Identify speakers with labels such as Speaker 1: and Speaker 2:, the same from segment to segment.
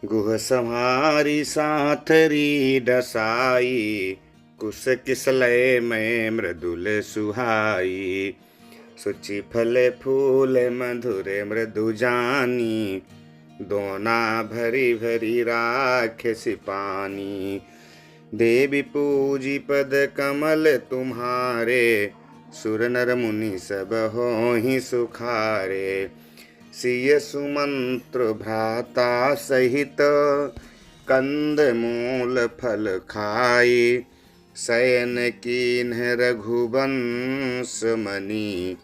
Speaker 1: गुह संहारी साथरी डसाई, कुश किसलय में मृदुल सुहाई। सुचि फल फूल मधुर मृदु जानी, दोना भरी भरी राख सिपानी। देवी पूजी पद कमल तुम्हारे, सुर नर मुनि सब होहि सुखारे। सिय सुमंत्र भ्राता सहित, कंद मूल फल खाई। शयन कीन्ह रघुवंश मणि,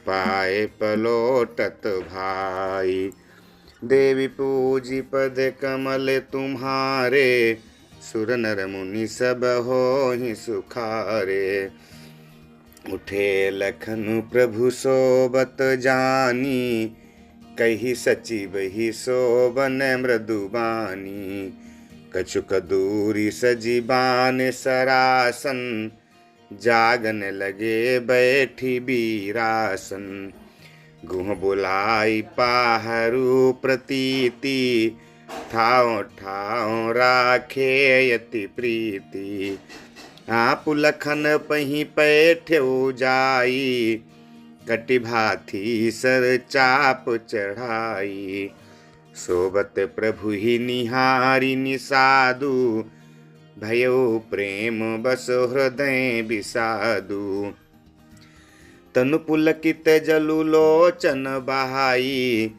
Speaker 1: पाए पलोटत भाई। देवी पूजी पद कमल तुम्हारे, सुर नर मुनि सब होहि सुखारे। उठे लखन प्रभु सोबत जानी, कही सचिव ही शोभन मृदुबानी। कछुक दूरी सजीबान सरासन, जागन लगे बैठी बीरासन। गुह बुलाई पाहरू प्रतीति, ठाव ठाव राखे यति प्रीति। आप लखन पही पैठ्यो जाई, कटि भाथी सर चाप चढ़ाई। सोबत प्रभु ही निहारी निसादु, भयो प्रेम बस हृदय बिसादु। तनु पुलकित जलु लोचन बहाई,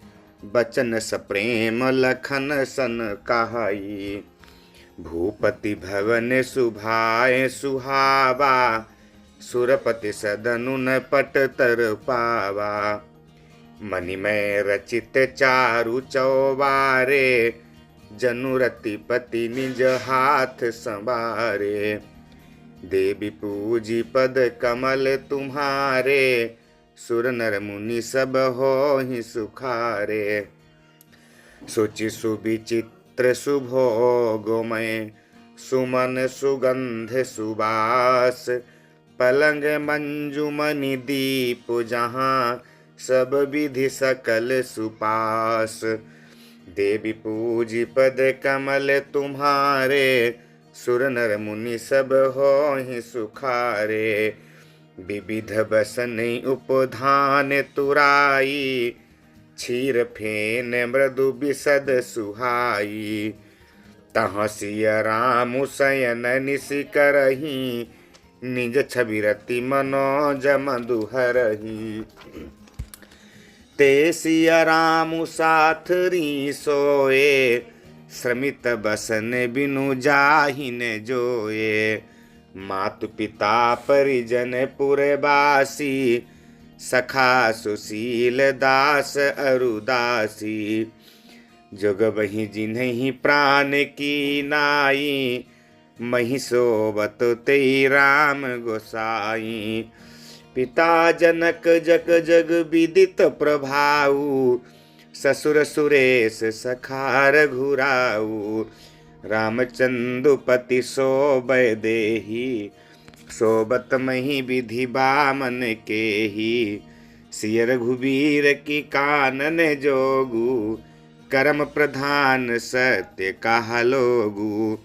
Speaker 1: बचन सप्रेम लखन सन कहाई। भूपति भवन सुभाए सुहावा, सुरपति सदनु न पट तर पावा। मणिमय रचित चारु चौबारे, जनु रतिपति निज हाथ संवारे। देवी पूजी पद कमल तुम्हारे, सुर नर मुनि सब होहि सुखारे। सुचि सुविचित्र सुभोगमय, सुमन सुगंध सुबास। पलंग मंजुमणि दीप जहाँ, सब विधि सकल सुपास। देवी पूजी पद कमल तुम्हारे, सुर नर मुनि सब होहि सुखारे। विविध बसन उपधान तुराई, क्षीर फेन मृदु बिसद सुहाई। तहाँ सिय राम शयन निसि करही, निज छवि रति मनोज मधु हरही। ते सिय राम साथरी सोए, श्रमित बसन बिनु जाहि न जोए। मातु पिता परिजन पुरवासी, सखा सुशील दास अरुदासी। जोग वही जिन्हि प्राण की नाई, मही सोबत तेई राम गोसाई। पिता जनक जग जग विदित प्रभाऊ, ससुर सुरेश सखा रघुराऊ। रामचंद्रपति सोबय देही, सोबत मही विधि बामन के ही। सिय रघुवीर की कानन जोगु, कर्म प्रधान सत्य कहा लोगु।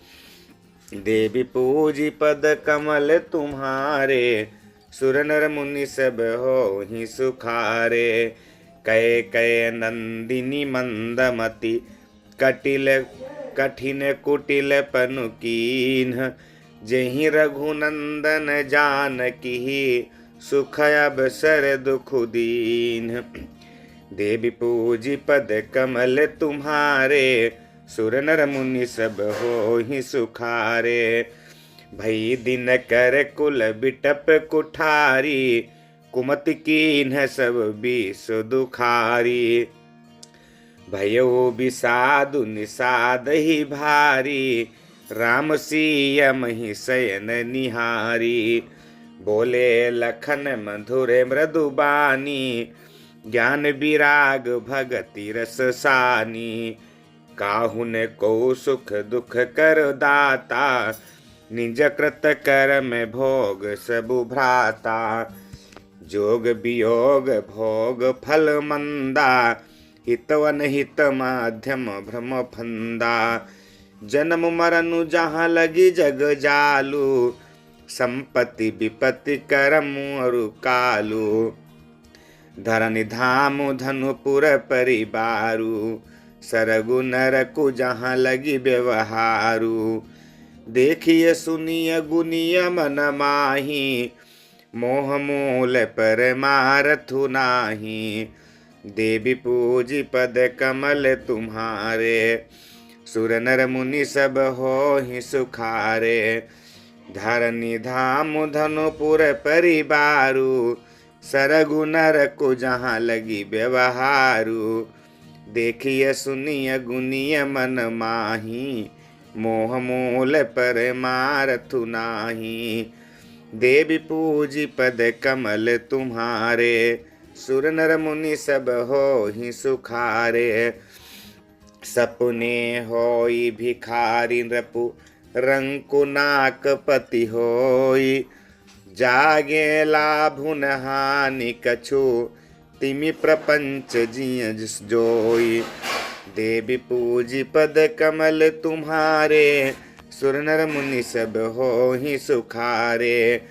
Speaker 1: देवी पूजी पद कमल तुम्हारे, सुर नर मुनि सब होहि सुखारे। कै कै नंदिनी मंदमति, कटिल कठिन कुटिल पनु कीन्ह। जेहि रघुनंदन जानकी, सुख अवसर दुख दीन्ह। देवी पूजी पद कमल तुम्हारे, सुर नर मुनि सब होहि सुखारे। भई दिन कर कुल बिटप कुठारी, कुमति कीन्ह सब विष दुखारी। भयो बिसादु निषाद ही भारी, राम सिय मही शयन निहारी। बोले लखन मधुर मृदुबानी, ज्ञान विराग भगति रस सानी। काहुन को सुख दुख कर दाता, निज कृत कर्म भोग सबु भ्राता। जोग वियोग भोग फल मंदा, हितवन हित माध्यम भ्रम फंदा। जन्म मरनु जहाँ लगी जग जालू, संपत्ति विपत्ति करम अरु कालू। धरनि धामु धनुपुर परिवारु, सरगु नरकु जहाँ लगी व्यवहारु। देखिए सुनिय गुनिय मन माही, मोह मूल पर मारथु नाही। देवी पूजी पद कमल तुम्हारे, सुर नर मुनि सब होहि सुखारे। धरनि धामु धनुपुर परिवारु, सरगु नरकु जहाँ लगी व्यवहारु। देखिए सुनिय गुनिय मन माही, मोह मूल पर मारथु नाही। देवी पूजी पद कमल तुम्हारे, सुर नर मुनि सब होहि सुखारे। सपने होई भिखारी नृपु, रंकु नाक पति होई। जागे लाभु न हानि कछु, तिमि प्रपंच जिय जोई। देवी पूजी पद कमल तुम्हारे, सुर नर मुनि सब होहि सुखारे।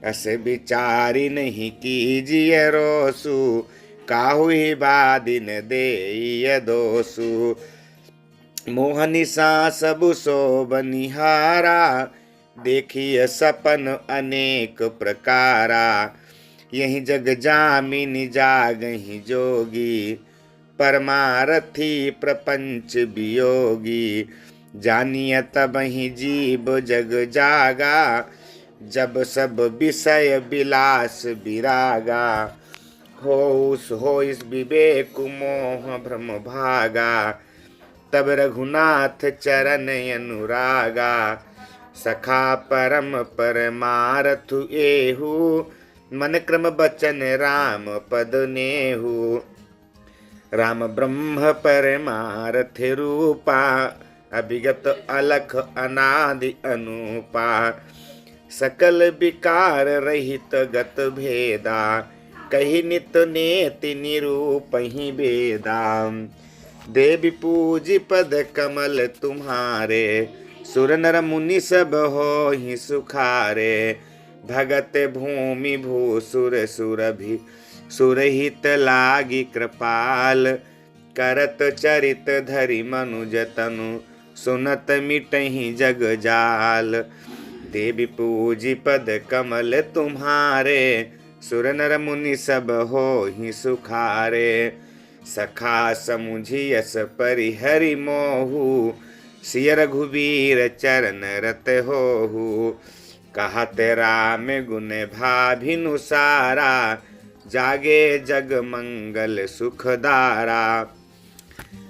Speaker 1: अस विचारी नहीं कीजिए रोसु, काहुहि बादिन देय दोसु। मोहनिसा सब सो बनिहारा, देखिए सपन अनेक प्रकारा। यही जग जामिनी जागहि जोगी, परमारथी प्रपंच वियोगी। जानिय तबहि जीव जग जागा, जब सब विषय विलास विरागा। हो इस विवेक मोह भ्रम भागा, तब रघुनाथ चरण अनुरागा। सखा परम परमारथु एहु, मन क्रम बचन राम पद नेहु। राम ब्रह्म परमारथ रूपा, अभिगत अलख अनादि अनूपा। सकल विकार रहित गत भेदा, कही नित नेति निरूपहि वेदा। देवी पूजी पद कमल तुम्हारे, सुर नर मुनि सब होहि सुखारे। भगत भूमि भूसुर सुरभि, सुरहित लागी कृपाल। करत चरित धरि मनुज तनु, सुनत मिटहि जग जाल। देवी पूजी पद कमल तुम्हारे, सुर नर मुनि सब होहि सुखारे। सखा समुझि यस परिहरि मोहु, सिय रघुबीर चरण रत होहु। कहत राम गुण भाभिनु सारा, जागे जग मंगल सुखदारा।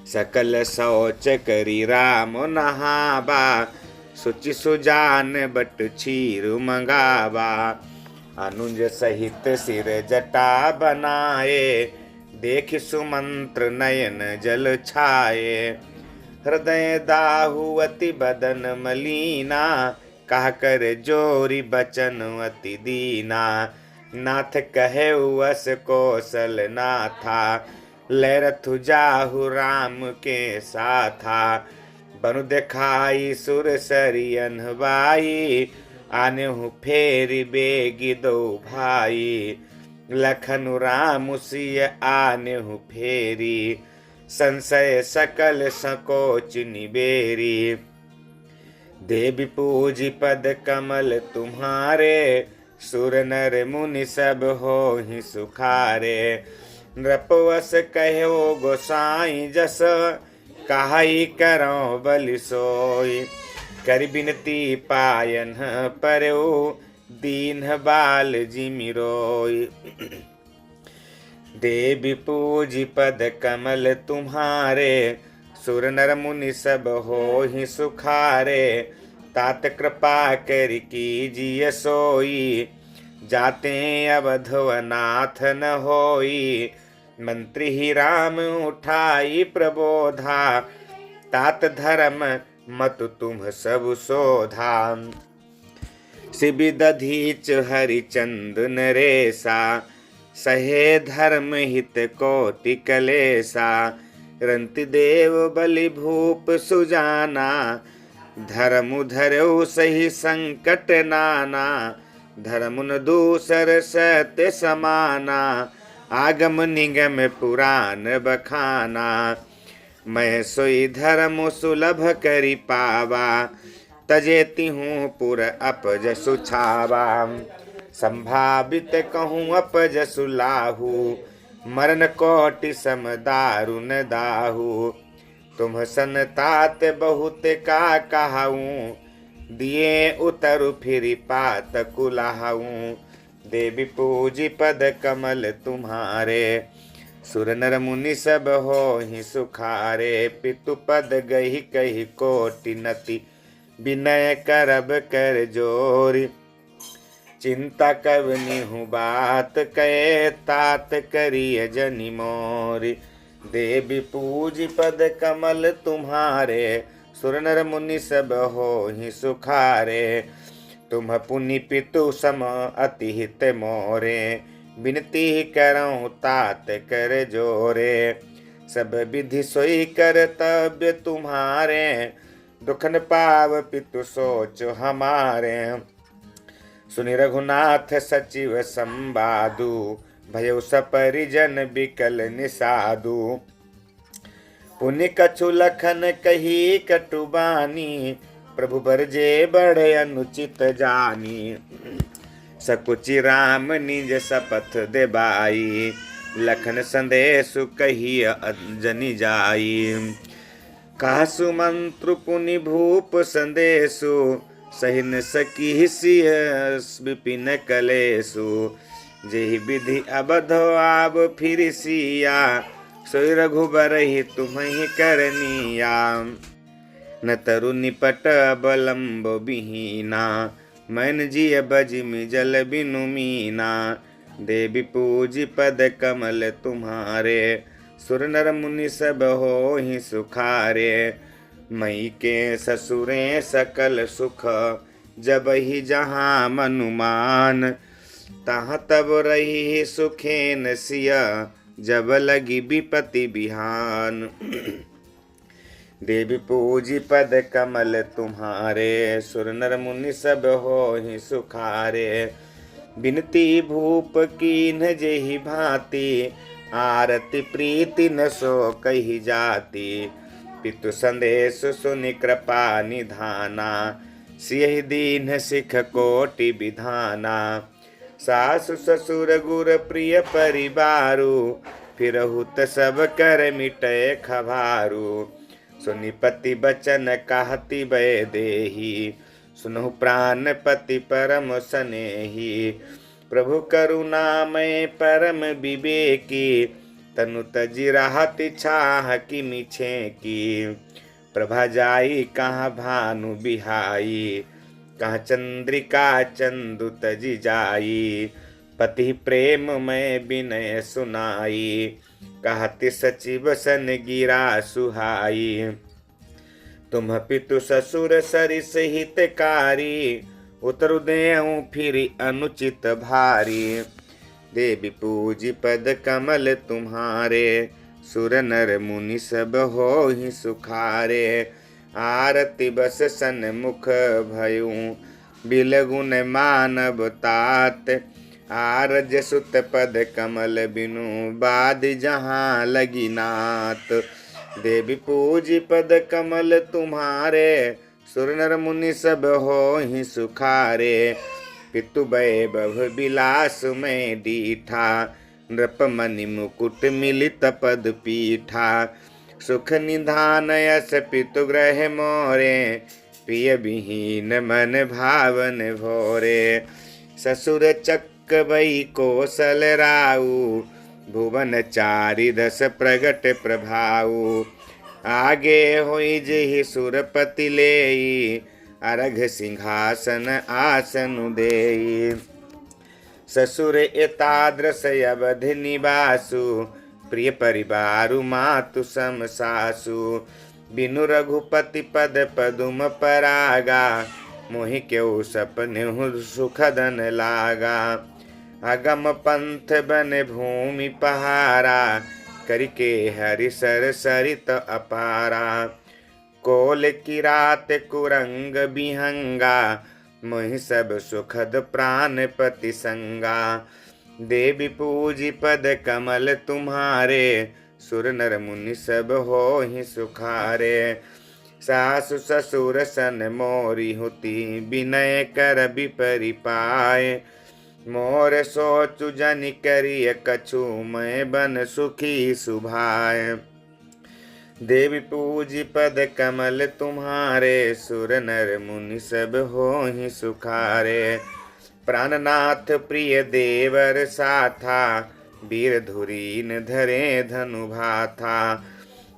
Speaker 1: सकल शौच करी राम नहाबा, सुचि सुजान बट क्षीर मंगावा। अनुज सहित सिर जटा बनाए, देख सुमंत्र नयन जल छाए। हृदय दाहु अति बदन मलीना, कह कर जोरी बचन अति दीना। नाथ कहे वस कौशल नाथा, लरथु जाहु राम के साथा। बनु देखाई सुर सरियन बाई, आनेहु फेरि बेगी दो भाई। लखनु राम सिय आनेहु फेरी, संशय सकल संकोच निबेरी। देवी पूजी पद कमल तुम्हारे, सुर नर मुनि सब होहि सुखारे। नृपवस कहो गोसाई जस, काहि करो बलि सोई। कर बिनती पायन परौ, दीन बाल जिमि रोई। देवी पूजी पद कमल तुम्हारे, सुर नर मुनि सब होहि सुखारे। तात कृपा कर कीजिए सोई, जाते अवधवनाथ न होई। मंत्री ही राम उठाई प्रबोधा, तात धर्म मत तुम सब शोधा। शिबि दधीच हरिचंद नरेसा, सहे धर्म हित कोटि कलेसा। रंति देव बलि भूप सुजाना, धर्म धरऊ सही संकट नाना, धर्मुन दूसर सत्य समाना, आगम निगम पुराण बखाना, मैं सोई धर्म सुलभ करि पावा, तजेति हूँ पुर अपजसु छावा, संभावित कहूँ अपजसु लाहू, मरण कोटि सम दारुण दाहू, तुम सन तात बहुत का कहाऊं, दिए उतरु फिर पात कुलाहूं, देवी पूजी पद कमल तुम्हारे, सुर नर मुनि सब होहि सुखारे, पितु पद गही कही कोटि नति, विनय करब कर जोरी, चिंता कवनी हूँ बात कहे, तात करिय जनि मोरी, देवी पूजी पद कमल तुम्हारे, सुर नर मुनि सब होहि सुखारे, तुम पुनि पितु सम अति हित मोरे, बिनती करऊँ तात कर जोरे, सब विधि सोई कर्तव्य तुम्हारे, दुखन पाव पितु सोच हमारे, सुनि रघुनाथ सचिव संवादु, भयो सपरिजन बिकल निसादु, पुनि कछु लखन कही कटुबानी, प्रभु बरजे बड़े अनुचित जानी, सकुचि राम निज शपथ देबाई, लखन संदेशु कही अंजनी जाई, कासु मंत्र पुनि भूप संदेशु, सहिन सकी सिय विपिन कलेसु, जेहि विधि अबध आब फिर सिया, सोई रघुबर ही तुम्हि करनिया, न तरु निपट अबलंब बिहीना, मन जिय बजिमि जल बिनु मीना, देवी पूजी पद कमल तुम्हारे, सुर नर मुनि सब होहि सुखारे, मई के ससुरे सकल सुख, जब ही जहाँ मनुमान, तहाँ तब रही सुखेन सिया, जब लगी विपति बिहान, देवी पूजी पद कमल तुम्हारे, सुर नर मुनि सब होहि सुखारे, बिनती भूप कीन्ह जेहि भांति, आरती प्रीति न सो कही जाति, पितु संदेश सुनि कृपा निधाना, सियहि दीन सिख कोटि विधाना, सासु ससुर गुर प्रिय परिवारु, फिरहुत सब कर मिटय खभारु, सुनि पति बचन कहति भय देहि, सुनहु प्राण पति परम स्नेही, प्रभु करुणामय परम विवेकी, तनु तजि रहति छाह किमि छेकी, प्रभा जाई कहाँ भानु बिहाई, कहाँ चंद्रिका चंदु तजि जाई, पति प्रेम में विनय सुनाई, कहति सचिव सन गिरा सुहाई, तुम पितु ससुर सरिस हितकारी, उतरु देऊँ फिर अनुचित भारी, देवी पूजी पद कमल तुम्हारे, सुर नर मुनि सब होहि सुखारे, आरती बस सन्मुख भयूं, बिलगुन मानव तात, आरज सुत पद कमल बिनु, बाद जहाँ लगी नात, देवी पूजी पद कमल तुम्हारे, सुर नर मुनि सब होहि सुखारे, पितु वैभव विलास में डीठा, नृप मणि मुकुट मिलित पद पीठा, सुख निधान यस पितु ग्रह मोरे, प्रिय विहीन मन भावन भोरे, ससुर चक बई कौशल राऊ, भुवन चारि दस प्रगट प्रभाऊ, आगे होई जेहि सुरपति लेई, अरघ सिंहासन आसनु देई, ससुर एतादृश अवधि निवासु, प्रिय परिवारु मातु सम सासु, बिनु रघुपति पद पदुम परागा, मोहि क्यों सपनेहु सुखदन लागा, अगम पंथ बन भूमि पहारा, करके हरि सर सरित अपारा। कोल की रात कुरंग बिहंगा, मोहि सब सुखद प्राण पति संगा। देवी पूजी पद कमल तुम्हारे, सुर नर मुनि सब होहि सुखारे। सासु ससुर सन मोरी होती, विनय कर विपरि पाए। मोर सोचु जनि करिय कछु, मैं बन सुखी सुभाय। देवी पूजी पद कमल तुम्हारे, सुर नर मुनि सब होहि सुखारे। प्राणनाथ प्रिय देवर साथा, वीर धुरीन धरे धनु भाथा।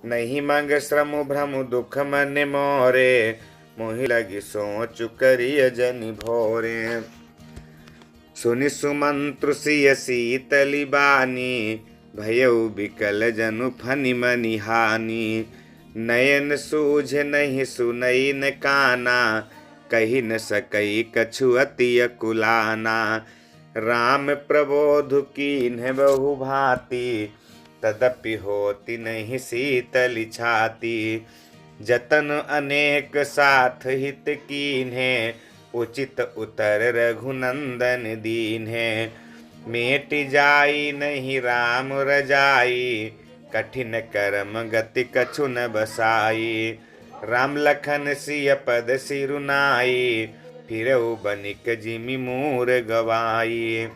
Speaker 1: नहीं मंग श्रम भ्रम दुख मन मोरे, मोहि लगी सोचु करिय जनि भोरे। सुनि सुमंत्रु सिय शीतली बानी, भयउ बिकल जनु फनि मनि हानि। नयन सूझ नहीं सुनई न काना, कही न सकई कछु अति अकुलाना। राम प्रबोध कीन्ह बहु भांति, तदपि होती नहीं शीतली छाती। जतन अनेक साथ हित कीन्हे, उचित उतर रघुनंदन दीन्हे। मेट जाई नहीं राम रजाई, कठिन करम गति कछु न बसाई। राम लखन सिय पद सिरुनाई, फिरऊ बनिक जिमि मूर गवाई।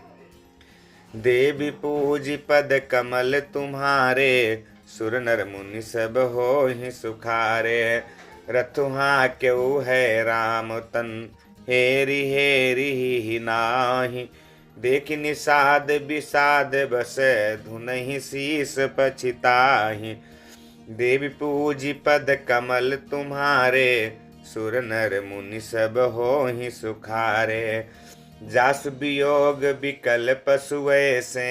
Speaker 1: देवी पूजी पद कमल तुम्हारे, सुर नर मुनि सब होहि सुखारे। रथुहा क्यों है राम तन, हेरि हेरि ही नाही। देख निषाद विषाद बस, धुनहि शीस पछिताहि। देवी पूजी पद कमल तुम्हारे, सुर नर मुनि सब होहि सुखारे। जासु वियोग विकल पशु ऐसे,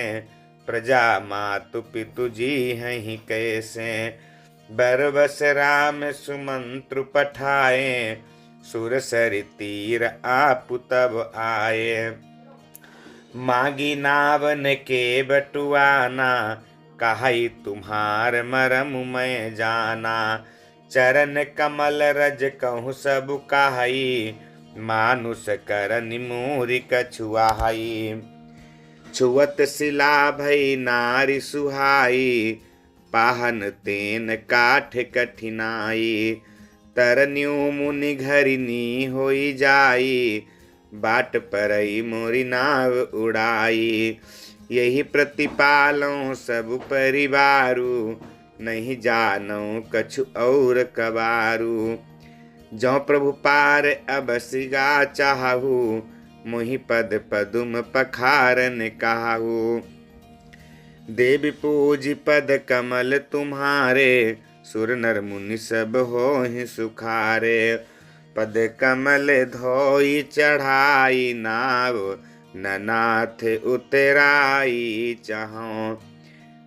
Speaker 1: प्रजा मातु पितु जी हैं कैसे। बरबस राम सुमंत्रु पठाए, सुर सरि तीर आपु तब आए। मागी नावन के बटुआना, कहाई तुम्हार मरम मैं जाना। चरण कमल रज कहूँ सब कहाई, मानुष करनि मूरि कछुआई। छुअत शिला भई नारी सुहाई, पाहन तेन काठ कठिनाई। तरन्यु मुनि घरिनी होई जाई, बाट परई मोरी नाव उड़ाई। यही प्रतिपालों सब परिवारु, नहीं जानो कछु और कबारू। जो प्रभु पार अब सिगा चाहू, मोहि पद पदुम पखारन काहू। देवी पूजी पद कमल तुम्हारे, सुर नर मुनि सब होहि सुखारे। पद कमल धोई चढ़ाई नाव, ननाथ उतराई चाहो।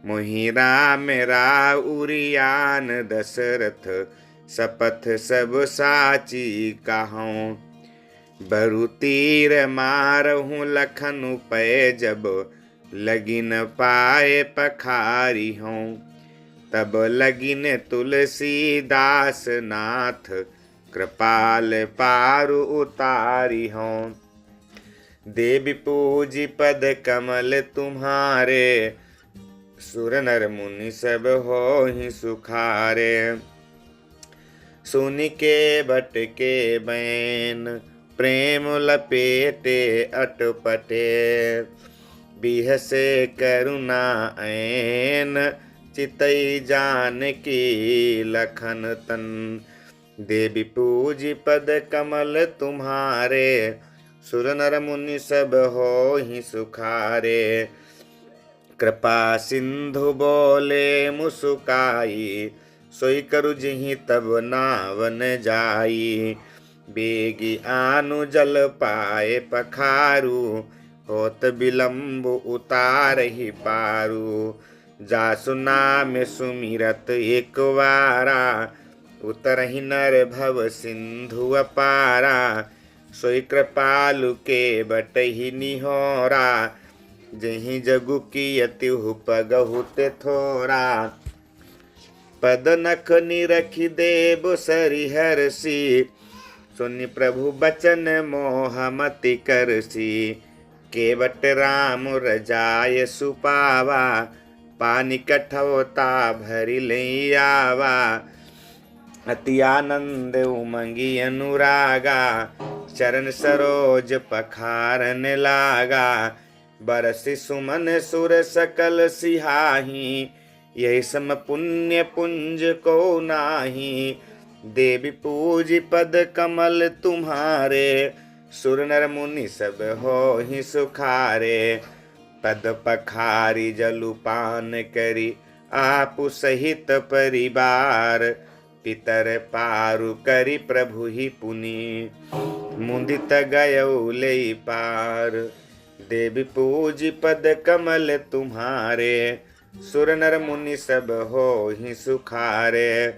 Speaker 1: मोहि राम राउरियान दशरथ, शपथ सब साची कहूँ। बरु तीर मारहूँ लखनु पै, जब लगिन पाए पखारी हों। तब लगिन तुलसीदास नाथ, कृपाल पारु उतारी हों। देवी पूजी पद कमल तुम्हारे, सुर नर मुनि सब होहि सुखारे। सुनि के बट के बैन, प्रेम लपेटे अटपटे। बिहसे करुणा ऐन, चितई जानकी लखन तन। देवी पूजी पद कमल तुम्हारे, सुर नर मुनि सब होहि सुखारे। कृपा सिंधु बोले मुसुकाई, सोई करु जिहि तब नावन जाई। बेगी आनु जल पाए पखारू, होत विलम्ब उतारहि पारू। जासु नाम सुमिरत एक वारा, उतरहि नर भव सिंधु अपारा। सोई कृपालु के बटहि निहोरा, जही जगु की अतिहु पगहु ते थोरा। पद नख निरखि देव सरिहरसी, सुनि प्रभु बचन मोह मति करसी। केवट राम रजाय सुपावा, पानी कठौता भरि लई आवा। अति आनंद उमंगी अनुरागा, चरण सरोज पखारन लागा। बरसि सुमन सुर सकल सिहाही, यही सम पुण्य पुंज को नाही। देवी पूज पद कमल तुम्हारे, सुर नर मुनि सब होहि सुखारे। पद पखारी जलुपान करी, आपु सहित परिवार। पितर पारु करी प्रभु ही पुनि, मुदित गयौ लेई पार। देवी पूज पद कमल तुम्हारे, सुर नर मुनि सब होहि सुखारे।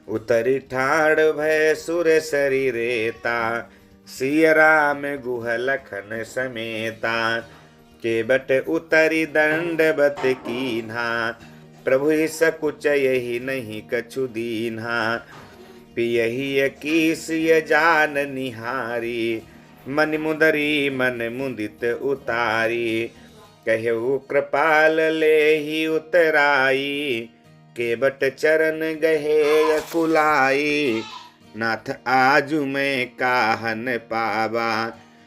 Speaker 1: उतरी ठाड़ भय सुर शरीरेता, सिय राम गुह लखन समेता। केवट उतरी दंडवत कीन्हा, प्रभु सकुच यही नहीं कछु दीन्हा। पियहि कीस य जान निहारी, मन मुदरी मन मुदित उतारी। कहु कृपाल लेहि उतराई, केवट चरण गहे अकुलाई। नाथ आजु मैं काहन पावा,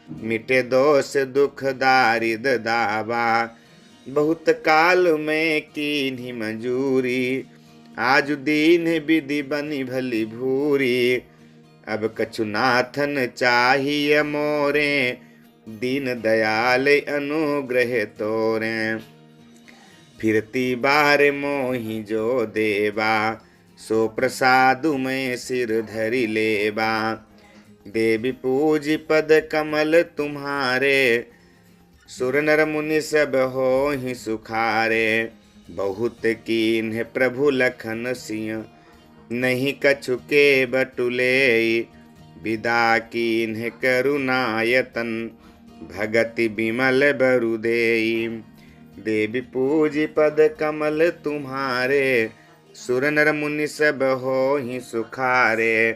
Speaker 1: मिटे दोष दुख दारिद दावा। बहुत काल में कीन्ही मंजूरी, आज दीन विधि बनी भली भूरी। अब कछु नाथन चाहिए मोरे, दीन दयाल अनुग्रह तोरे। फिरती बार मोहि जो देवा, सो प्रसादु में सिर धरि लेवा। देवी पूज पद कमल तुम्हारे, सुर नर मुनि सब होहि सुखारे। बहुत कीन्ह प्रभु लखन सिंह, नहीं कछु के बटुले। विदा कीन्ह करुणायतन, भगति बिमल बरु देई। देवी पूज पद कमल तुम्हारे, सुर नर मुनि सब होहि सुखारे।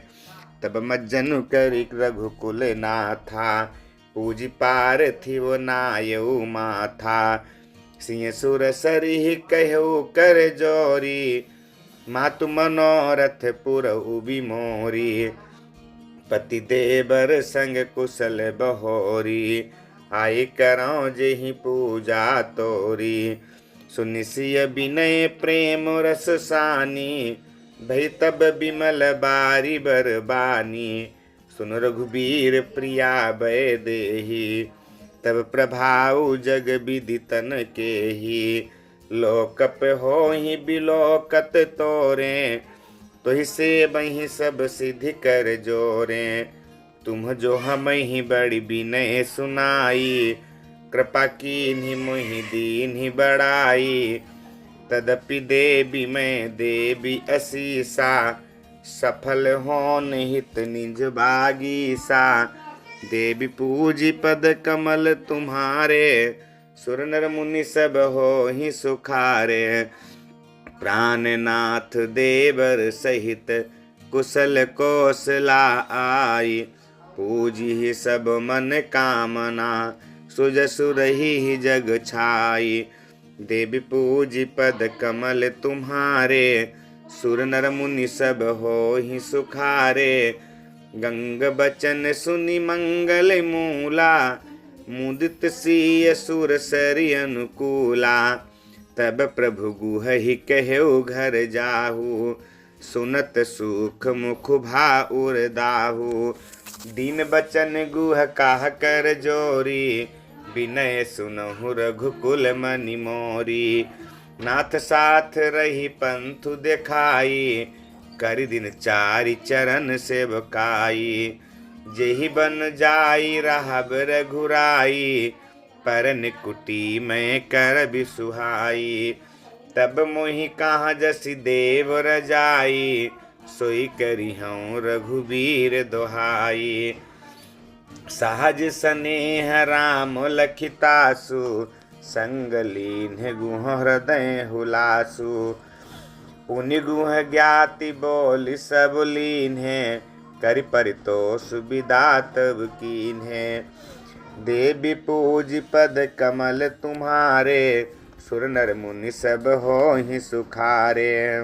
Speaker 1: तब मज्जनु करि रघुकुल नाथा, पूजी पार्थिव नायउ माथा। सिंह सुर सरिह कहु कर जोरी, मातु मनोरथ पुरहु बिमोरी। पति देवर संग कुशल बहोरी, आई करौ जेहि पूजा तोरी। सुनि सिय विनय प्रेम रस सानी, भई तब बिमल बारी बरबानी। सुन रघुबीर प्रिया भय देहि, तब प्रभाउ जग विदितन केहि। लोकप होहि बिलोकत तोरे, तोहि से बहि सब सिद्धि कर जोरे। तुम जो हमहि बड़ी विनय सुनाई, कृपा कीन्हि मोहि दीन्हि बड़ाई। तदपि देवी मैं देवी असीसा, सफल होन हित निज बागीसा। देवी पूजी पद कमल तुम्हारे, सुर नर मुनि सब होहि सुखारे। प्राणनाथ देवर सहित कुशल कौशला आई। पूजी सब मन कामना, सुजसु रही जग छाई। देवी पूजी पद कमल तुम्हारे, सुर नर मुनि सब होहि सुखारे। गंग बचन सुनि मंगल मूला, मुदित सिय सुर सरि अनुकूला। तब प्रभु गुहहि कहु घर जाहु, सुनत सुख मुख भाउर दाहु। दीन बचन गुह काह कर जोरी, विनय सुनहु रघुकुल मनि मोरी। नाथ साथ रही पंथु देखाई, कर दिन चारि चरण सेवकाई। जेहि बन जाई रहब रघुराई, परन कुटी में कर बिसुहाई। तब मोहि कहाँ जसि देव रजाई, सोई करिहऊँ रघुबीर दोहाई। सहज स्नेह राम लखितासु, संग लीन गुह हृदय हुलासु। पुनि गुह ज्ञाति बोल सब लीन है, कर परितोष विदा तब कीन है। देवी पूज पद कमल तुम्हारे, सुर नर मुनि सब होहि सुखारे।